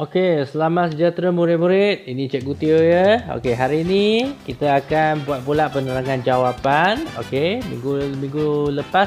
Okey, selamat sejahtera murid-murid. Ini Cikgu Tio ya. Okey, hari ini kita akan buat pula penerangan jawapan. Okey, minggu lepas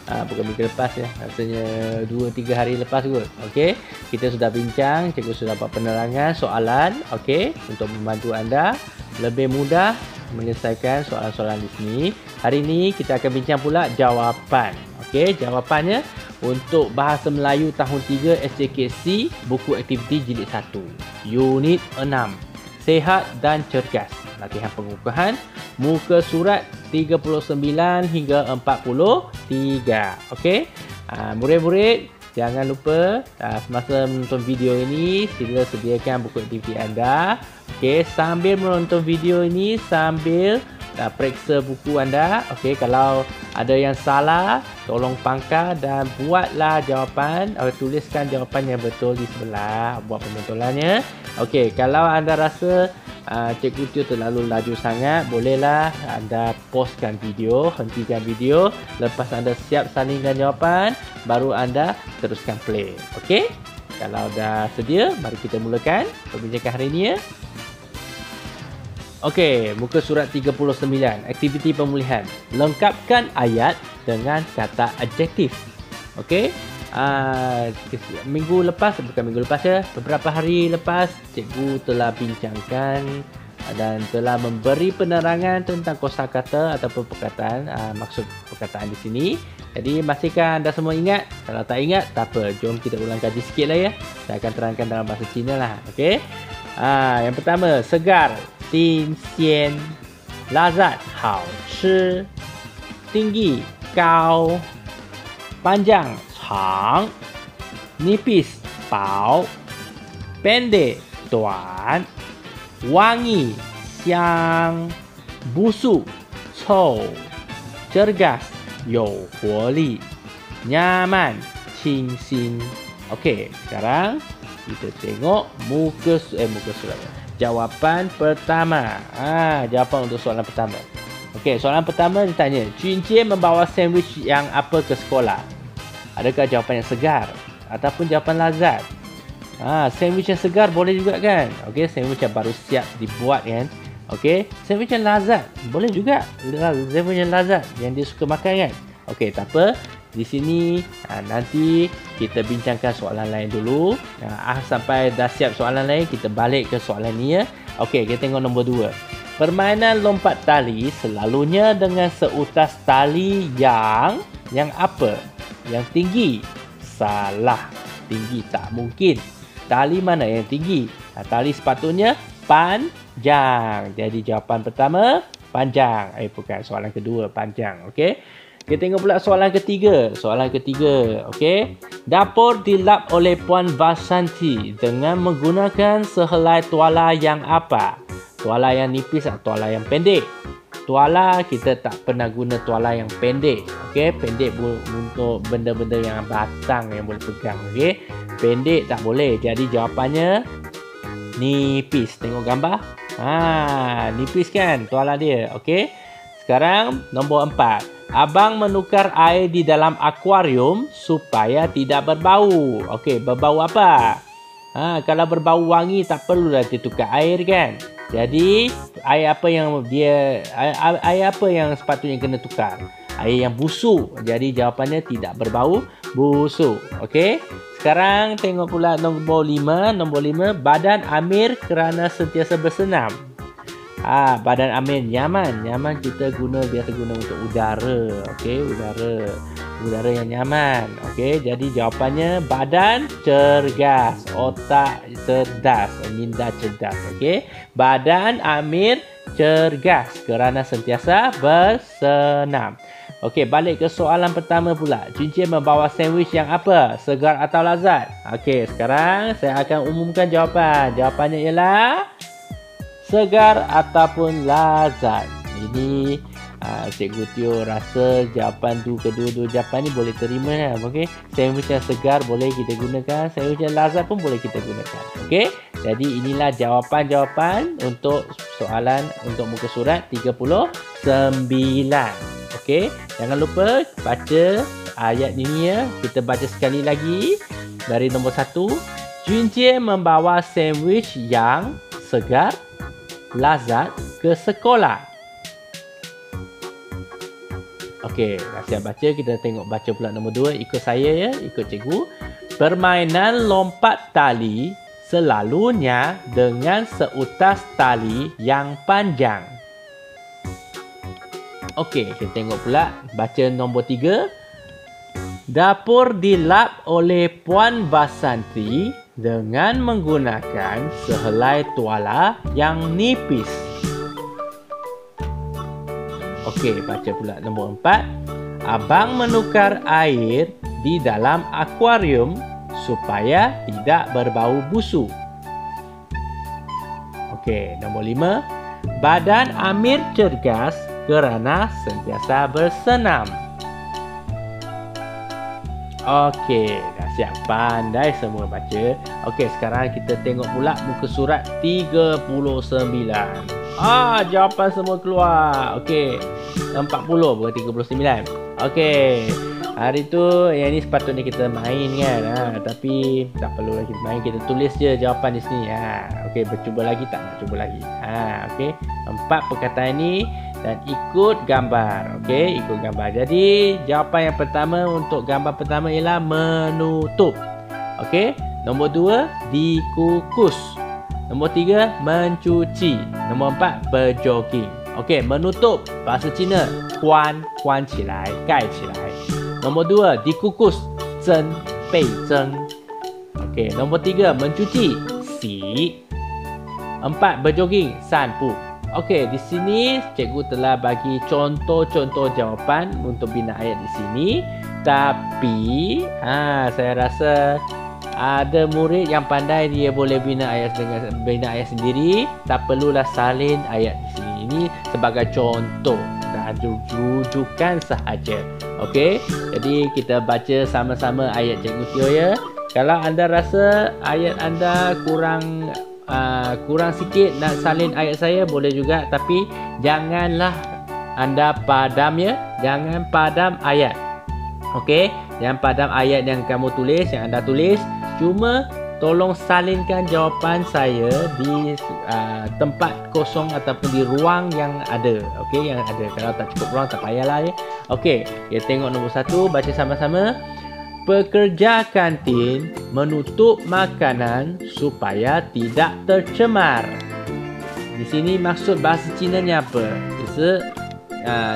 bukan minggu lepas ya. Rasanya 2-3 hari lepas kot. Okey, kita sudah bincang, cikgu sudah buat penerangan soalan, okey, untuk membantu anda lebih mudah menyelesaikan soalan-soalan di sini. Hari ini kita akan bincang pula jawapan. Okey, jawapannya untuk Bahasa Melayu tahun 3 SJKC, buku aktiviti jilid 1, unit 6, Sehat dan Cergas. Latihan pengukuhan, muka surat 39 hingga 43. Okey, murid-murid jangan lupa semasa menonton video ini sila sediakan buku aktiviti anda. Okey, sambil menonton video ini sambil periksa buku anda. Okey, kalau ada yang salah tolong pangkal dan buatlah jawapan, tuliskan jawapan yang betul di sebelah, buat pemotolannya. Okey, kalau anda rasa Cikgu Tio terlalu laju sangat, bolehlah anda pauskan video, hentikan video. Lepas anda siap salingkan jawapan, baru anda teruskan play. Okey, kalau dah sedia, mari kita mulakan perbincangan hari ini ya. Okey, muka surat 39, aktiviti pemulihan. Lengkapkan ayat dengan kata adjektif. Okey, beberapa hari lepas, cikgu telah bincangkan dan telah memberi penerangan tentang kosakata ataupun perkataan, maksud perkataan di sini. Jadi, masihkah anda semua ingat? Kalau tak ingat, tak apa. Jom kita ulang kaji sikit lah ya. Saya akan terangkan dalam bahasa Cina lah. Okey, yang pertama, segar, 新鲜 lazat 好吃 tinggi 高 panjang 长 nipis 薄 pendek 短 wangi 香 busuk 臭 cergas 有活力 nyaman 清新。 Okey, sekarang kita tengok muka surat. Jawapan pertama. Jawapan untuk soalan pertama. Okey, soalan pertama ditanya, Junjie membawa sandwich yang apa ke sekolah? Adakah jawapan yang segar ataupun jawapan lazat? Sandwich yang segar boleh juga kan? Okey, sandwich yang baru siap dibuat kan? Okey, sandwich yang lazat boleh juga. Sandwich yang lazat yang dia suka makan kan? Okey, tak apa. Di sini nanti kita bincangkan soalan lain dulu. Sampai dah siap soalan lain, kita balik ke soalan ni ya. Okey, kita tengok nombor 2. Permainan lompat tali selalunya dengan seutas tali yang apa? Yang tinggi. Salah. Tinggi tak mungkin. Tali mana yang tinggi? Tali sepatutnya panjang. Jadi jawapan pertama panjang. Bukan, soalan kedua panjang. Okey. Kita tengok pula soalan ketiga. Okey. Dapur dilap oleh Puan Vasanti dengan menggunakan sehelai tuala yang apa? Tuala yang nipis atau tuala yang pendek? Tuala kita tak pernah guna tuala yang pendek. Okey, pendek untuk benda-benda yang batang yang boleh pegang. Okey, pendek tak boleh. Jadi jawapannya nipis. Tengok gambar. Nipis kan tuala dia. Okey. Sekarang nombor 4. Abang menukar air di dalam akuarium supaya tidak berbau. Okey, berbau apa? Kalau berbau wangi tak perlulah ditukar air kan? Jadi, air apa yang sepatutnya kena tukar? Air yang busuk. Jadi jawapannya tidak berbau busuk. Okey. Sekarang tengok pula nombor 5. Nombor 5, badan Amir kerana sentiasa bersenam. Badan Amir nyaman. Nyaman kita biasa guna untuk udara. Okey, udara yang nyaman. Okey, jadi jawapannya badan cergas, otak cerdas, minda cerdas. Okey, badan Amir cergas kerana sentiasa bersenam. Okey, balik ke soalan pertama pula. Junjie membawa sandwich yang apa? Segar atau lazat? Okey, sekarang saya akan umumkan jawapan. Jawapannya ialah segar ataupun lazat. Ini Cikgu Tio rasa jawapan kedua-dua jawapan ni boleh terima lah. Okey, sandwich yang segar boleh kita gunakan, sandwich yang lazat pun boleh kita gunakan. Okey, jadi inilah jawapan-jawapan untuk soalan untuk muka surat 39. Okey, jangan lupa baca ayat ini ya. Kita baca sekali lagi dari nombor 1. Junjie membawa sandwich yang segar, lazat ke sekolah. Okey, dah siap baca. Kita tengok baca pula nombor 2. Ikut saya ya, ikut cikgu. Permainan lompat tali selalunya dengan seutas tali yang panjang. Okey, kita tengok pula baca nombor 3. Dapur dilap oleh Puan Basanti dengan menggunakan sehelai tuala yang nipis. Okey, baca pula nombor 4. Abang menukar air di dalam akuarium supaya tidak berbau busuk. Okey, nombor 5. Badan Amir cergas kerana sentiasa bersenam. Okey, dah siap, pandai semua baca. Okey, sekarang kita tengok pula muka surat 39. Jawapan semua keluar. Okey, 40 bukan 39. Okey, hari tu yang ni sepatutnya kita main kan. Tapi tak perlu lagi main, kita tulis je jawapan di sini. Okey, bercuba lagi tak nak cuba lagi. Okey, 4 perkataan ni dan ikut gambar. Okey, ikut gambar. Jadi jawapan yang pertama untuk gambar pertama ialah menutup. Okey, nombor 2 dikukus. Nombor 3 mencuci. Nombor 4 berjoging. Okey, menutup bahasa Cina kuan, kuan 起来，盖起来. Nombor 2 dikukus 蒸，被蒸. Okey, nombor 3 mencuci 洗. 4 berjoging 散步. Okey, di sini cikgu telah bagi contoh-contoh jawapan untuk bina ayat di sini. Tapi saya rasa ada murid yang pandai, dia boleh bina ayat sendiri. Tak perlulah salin ayat di sini. Ini sebagai contoh dan rujukan sahaja. Okey, jadi kita baca sama-sama ayat cikgu Tio ya. Kalau anda rasa ayat anda kurang sikit nak salin ayat saya, boleh juga, tapi janganlah anda padam ya, jangan padam ayat. Okey, jangan padam ayat yang kamu tulis, yang anda tulis. Cuma tolong salinkan jawapan saya di tempat kosong ataupun di ruang yang ada. Okey, yang ada. Kalau tak cukup ruang, tak payahlah ya. Okey, kita tengok nombor 1, baca sama-sama. Pekerja kantin menutup makanan supaya tidak tercemar. Di sini maksud bahasa Cina-nya apa? 就是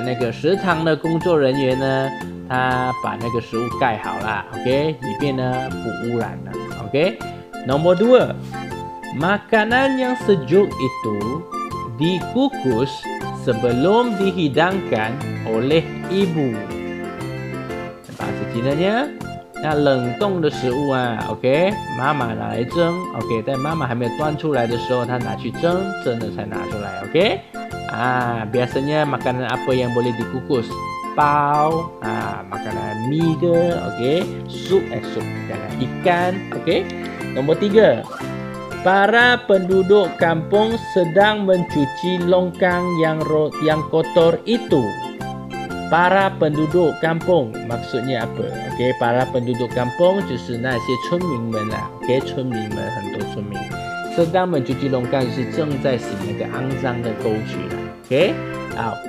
那个食堂的工作人员呢，他把那个食物盖好了 ，OK， 里面呢不污染了 ，OK。Nombor 2, makanan yang sejuk itu dikukus sebelum dihidangkan oleh ibu. Bahasa Cina-nya 那冷冻的食物，OK， 妈妈拿来蒸 ，OK， 在妈妈还没有端出来的时候，她拿去蒸，蒸了才拿出来 ，OK。biasanya makanan apa yang boleh dikukus? Pau, makanan mie ke, OK, sup, jangan ikan, OK. Nombor 3, para penduduk kampung sedang mencuci longkang yang kotor itu. Para penduduk kampung maksudnya apa? Okey, para penduduk kampung 就是那些村民们啦。okey， 村民们很多村民sedang mencuci longkang 就是正在洗那个肮脏的沟渠啦。okey， 好。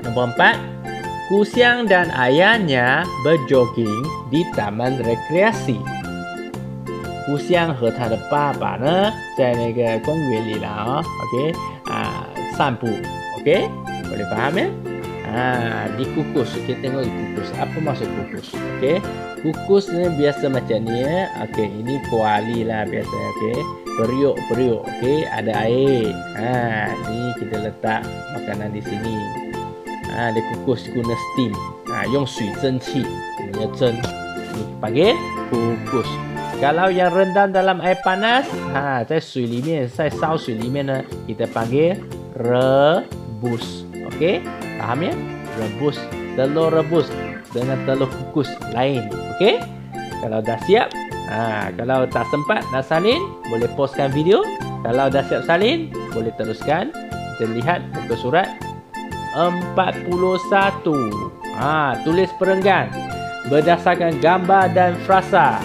Nombor 4, Kusiang dan ayahnya berjogging di taman rekreasi. Kusiang 和他的爸爸呢，在那个公园里啦，okey， 散步。okey， boleh faham ya? Dikukus. Kita tengok dikukus. Apa maksud kukus? Okey. Kukus ni biasa macam ni ya. Okey, ini kuali lah biasa. Okey. Periuk. Okey, ada air. Ni kita letak makanan di sini. Dikukus guna steam. 用水蒸气 Ini蒸. Ni panggil kukus. Kalau yang rendam dalam air panas, 在水里面，在烧水里面呢， kita panggil rebus. Okey, faham ya? Rebus, telur rebus dengan telur kukus lain. Okey? Kalau dah siap, kalau tak sempat nak salin, boleh pauskan video. Kalau dah siap salin, boleh teruskan. Kita lihat muka surat 41. Tulis perenggan berdasarkan gambar dan frasa.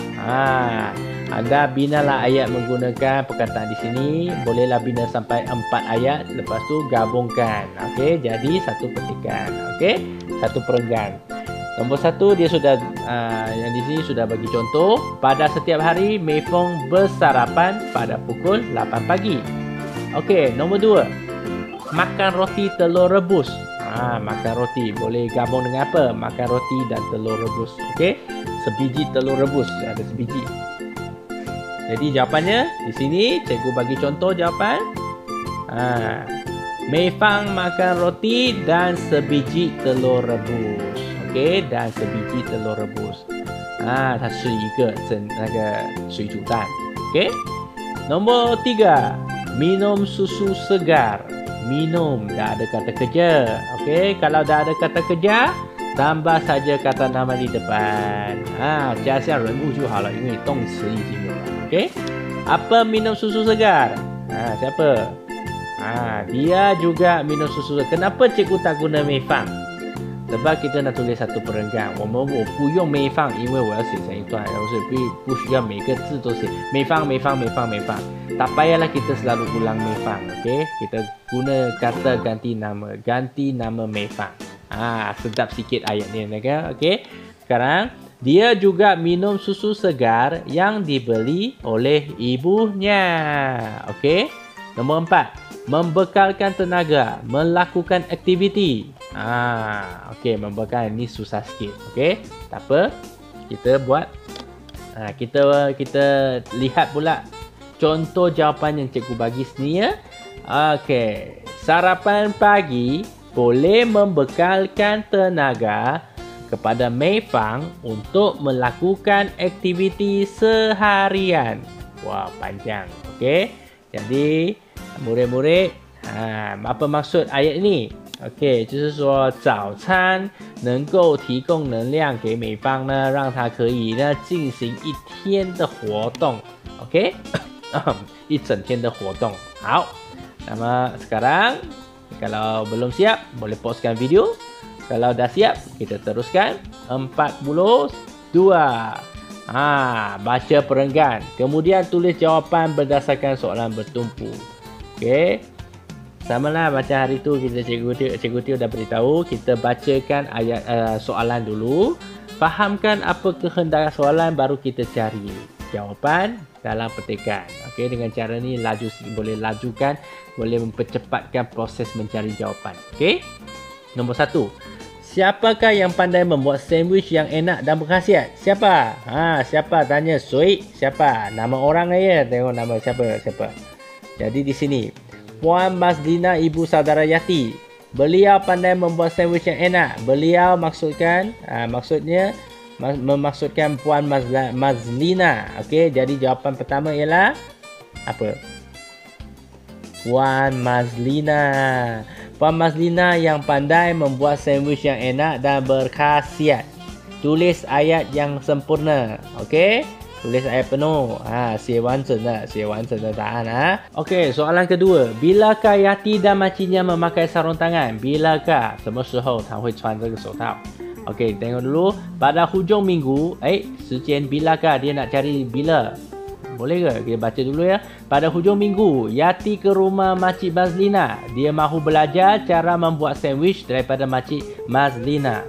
Anda binalah ayat menggunakan perkataan di sini. Bolehlah bina sampai 4 ayat. Lepas tu gabungkan. Okey, jadi satu petikan. Okey, satu perenggan. Nombor 1 dia sudah yang di sini sudah bagi contoh. Pada setiap hari Mei Fong bersarapan pada pukul 8 pagi. Okey, nombor 2. Makan roti telur rebus. Makan roti boleh gabung dengan apa? Makan roti dan telur rebus. Okey, sebiji telur rebus, ada sebiji. Jadi jawapannya di sini cikgu bagi contoh jawapan. Mei Fang makan roti dan sebiji telur rebus. Okey, dan sebiji telur rebus. 它是一个那个水煮蛋。Okey. Nombor 3, minum susu segar. Minum dah ada kata kerja. Okey, kalau dah ada kata kerja, tambah saja kata nama di depan. 加上人物就好了，因为动词已经有了。Okey. Apa minum susu segar? Siapa? Dia juga minum susu. Kenapa cikgu tak guna Mei Fang? Sebab kita nak tulis satu perenggan. 我不用Mei Fang，因为我要写成一段，所以不需要每个字都写Mei Fang。Tak payahlah kita selalu ulang Mei Fang. Okey, kita guna kata ganti nama Mei Fang. Sedap sikit ayat ni, kan? Okey. Sekarang dia juga minum susu segar yang dibeli oleh ibunya. Okey. Nombor 4, membekalkan tenaga, melakukan aktiviti. Okey, membekalkan ni susah sikit. Okey, tak apa. Kita buat. Kita lihat pula contoh jawapan yang cikgu bagi sini ya. Okey, sarapan pagi boleh membekalkan tenaga kepada Mei Fang untuk melakukan aktiviti seharian. Wah, panjang. Okey. Jadi murid-murid, apa maksud ayat ini? OK， 就是说早餐能够提供能量给美方呢，让他可以呢进行一天的活动。OK， 一整天的活动。好，那么sekarang kalau belum siap boleh pauskan video. Kalau dah siap kita teruskan. 42. Baca perenggan. Kemudian tulis jawapan berdasarkan soalan bertumpu. Okey. Samalah macam hari tu cikgu Tio dah beritahu, kita bacakan ayat soalan dulu. Fahamkan apa kehendak soalan, baru kita cari jawapan dalam petikan. Okey, dengan cara ni boleh lajukan, boleh mempercepatkan proses mencari jawapan. Okey. Nombor 1. Siapakah yang pandai membuat sandwich yang enak dan berkhasiat? Siapa? Siapa? Tanya Sui. Siapa? Nama orang aja. Tengok nama siapa. Jadi di sini, Puan Mazlina ibu saudara Yati. Beliau pandai membuat sandwich yang enak. Beliau maksudkan memaksudkan Puan Mazlina. Okey, jadi jawapan pertama ialah apa? Puan Mazlina. Puan Mazlina yang pandai membuat sandwich yang enak dan berkhasiat. Tulis ayat yang sempurna. Okey? Tulis ayat penuh. Xie wanzhen de da'an. Okey, soalan kedua. Bilakah Yati dan makciknya memakai sarung tangan? Bilakah? 什么时候他会穿这个手套? Okey, tengok dulu. Pada hujung minggu, 时间 bilakah? Dia nak cari bila. Boleh ke? Kita baca dulu ya. Pada hujung minggu, Yati ke rumah Makcik Mazlina. Dia mahu belajar cara membuat sandwich daripada Makcik Mazlina.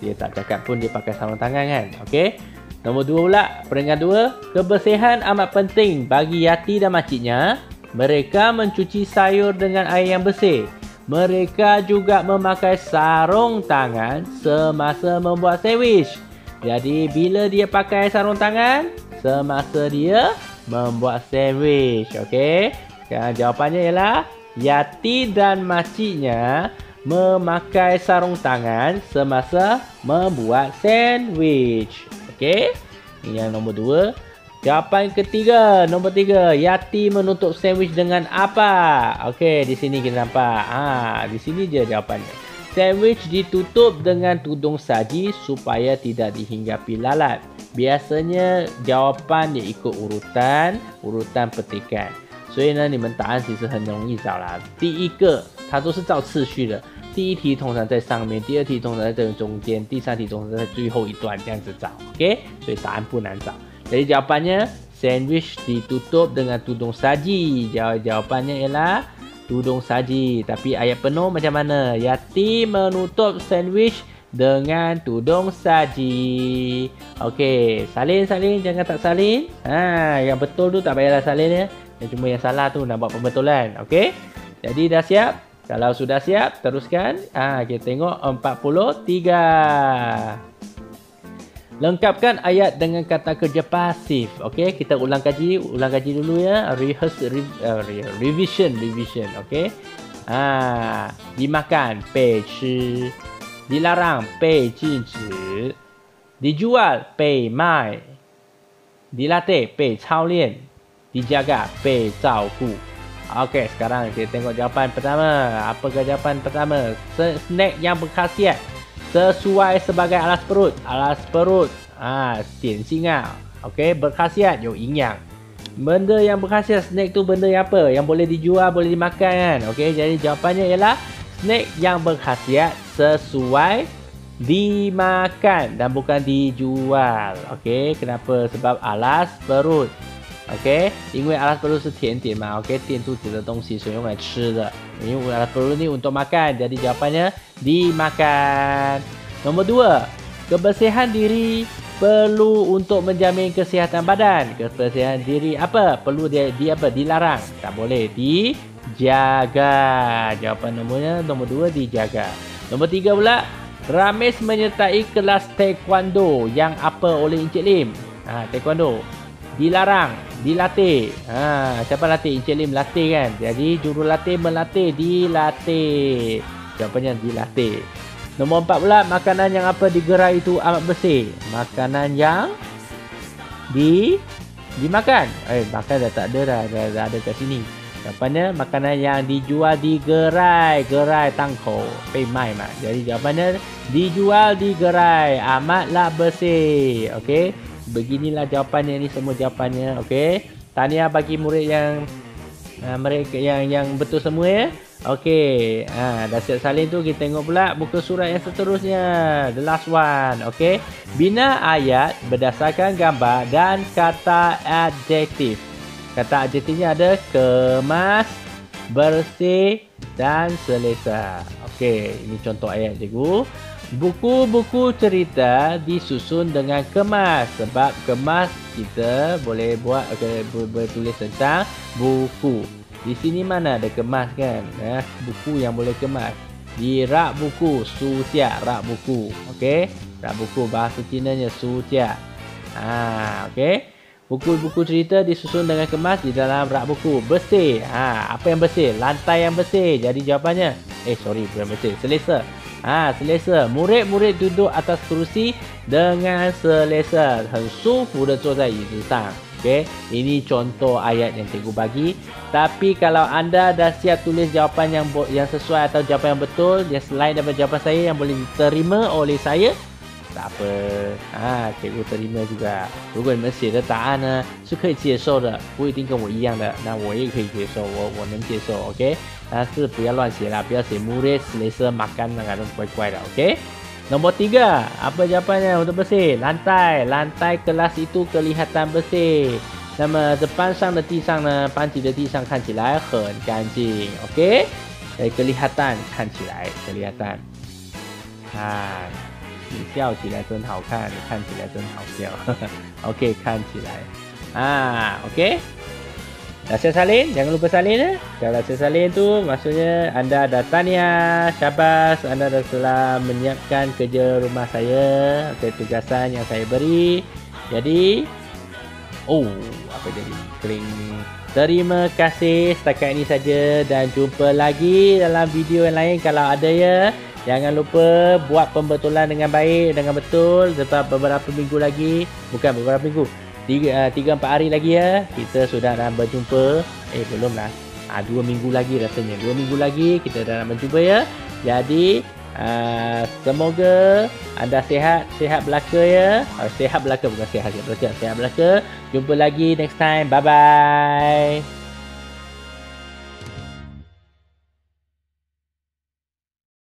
Dia tak cakap pun dia pakai sarung tangan kan. Okey. Nombor 2 pula. Perenggan 2. Kebersihan amat penting bagi Yati dan makciknya. Mereka mencuci sayur dengan air yang bersih. Mereka juga memakai sarung tangan semasa membuat sandwich. Jadi bila dia pakai sarung tangan? Semasa dia membuat sandwich. Okey. Sekarang jawapannya ialah Yati dan makciknya memakai sarung tangan semasa membuat sandwich. Okey. Ini yang nombor 2. Jawapan ketiga, nombor 3. Yati menutup sandwich dengan apa? Okey, di sini kita nampak. Di sini je jawapannya. Sandwich ditutup dengan tudung saji supaya tidak dihinggapi lalat. Biasanya jawapan dia ikut urutan petikan. 所以呢，你们答案其实很容易找啦。第一个它都是照次序的，第一题通常在上面，第二题通常在中间，第三题通常在最后一段这样子找。OK， 所以答案不难找。Jadi jawapannya sandwich ditutup dengan tudung saji? Jawapannya ialah tudung saji. Tapi ayat penuh macam mana? Yatim menutup sandwich dengan tudung saji. Okey, salin jangan tak salin. Yang betul tu tak payahlah salin ya. Yang cuma yang salah tu nak buat pembetulan. Okey. Jadi dah siap? Kalau sudah siap, teruskan. Kita tengok 43. Lengkapkan ayat dengan kata kerja pasif. Okey, kita ulang kaji dulu ya. Revision. Okey. Dimakan, 被吃. Dilarang, 被禁止. Dijual, 被卖. Dilatih, 被操练. Dijaga, 被照顾. Okey, sekarang kita tengok jawapan pertama. Apakah jawapan pertama? Snack yang berkhasiat sesuai sebagai alas perut. Alas perut. 点心啊. Okey, berkhasiat, 有营养. Benda yang berkhasiat, snack tu benda yang apa? Yang boleh dijual, boleh dimakan kan? Okey, jadi jawapannya ialah snack yang berkhasiat sesuai dimakan dan bukan dijual. Okey, kenapa? Sebab alas perut. OK， 因为 alas perut 是甜点嘛 ，OK， 垫肚子的东西，所以用来吃的。因为 alas perut ni untuk makan， jadi jawapannya dimakan. Nombor 2, kebersihan diri perlu untuk menjamin kesihatan badan. Kebersihan diri apa? Perlu dilarang. Tak boleh dijaga. Jawapan nombor 2 dijaga. Nombor 3 pula, Ramis menyertai kelas taekwondo yang apa oleh Encik Lim? Taekwondo. Dilarang, dilatih. Siapa latih? Encik Lim latih kan? Jadi jurulatih melatih, dilatih. Jawapannya dilatih. Nombor 4 pula, makanan yang apa digerai itu amat bersih. Makanan yang dimakan. Makan dah tak ada dah ada kat sini. Jawapannya makanan yang dijual di gerai. Gerai tangkau, 被卖嘛. Jadi jawapannya dijual di gerai, amatlah bersih. Okey. Beginilah jawapannya, ni semua jawapannya. Okey. Tahniah bagi murid yang mereka yang betul semua ya. Okey. Dah siap salin tu, kita tengok pula muka surat yang seterusnya. The last one. Okey. Bina ayat berdasarkan gambar dan kata adjektif. Kata adjektifnya ada kemas, bersih dan selesa. Okey, ini contoh ayat cikgu. Buku-buku cerita disusun dengan kemas. Sebab kemas kita boleh tulis tentang buku. Di sini mana ada kemas kan? Buku yang boleh kemas. Di rak buku, su jia, rak buku. Okey. Rak buku bahasa Cinanya su jia. Okey. Buku-buku cerita disusun dengan kemas di dalam rak buku. Bersih. Apa yang bersih? Lantai yang bersih. Jadi jawapannya bukan bersih. Selesa. Selesa. Murid-murid duduk atas kerusi dengan selesa. 很舒服地坐在椅子上. Okey, ini contoh ayat yang cikgu bagi. Tapi kalau anda dah siap tulis jawapan yang sesuai atau jawapan yang betul, yang selain daripada jawapan saya yang boleh diterima oleh saya, tak apa. cikgu terima juga. 如果你们写的答案呢是可以接受的，不一定跟我一样的，那我也可以接受，我能接受 ，OK。但是不要乱写啦，不要写 murid selesa makan那种怪怪的 ，OK。Nombor 3, apa jawapannya untuk bersih? Lantai. Lantai kelas itu kelihatan bersih. 那么这班上的地上呢，班级的地上看起来很干净 ，OK。kelihatan 看起来 kelihatan。你笑起来真好看，你看起来真好笑。OK， 看起来。OK。Dah siap salin? Jangan lupa salin ya. Kalau siap salin tu maksudnya anda dah tahniah, syabas, anda dah telah menyiapkan kerja rumah saya, tugasan yang saya beri. Jadi, apa jadi? Kling. Terima kasih setakat ini saja dan jumpa lagi dalam video yang lain kalau ada ya. Jangan lupa buat pembetulan dengan baik, dengan betul sebab beberapa minggu lagi, bukan beberapa minggu, 3-4 hari lagi ya, kita sudah nak berjumpa. Belum lah, 2 minggu lagi rasanya, 2 minggu lagi kita dah nak berjumpa ya. Jadi semoga anda sihat belaka ya. Sihat belaka bukan sihat belaka. Jumpa lagi next time, bye bye.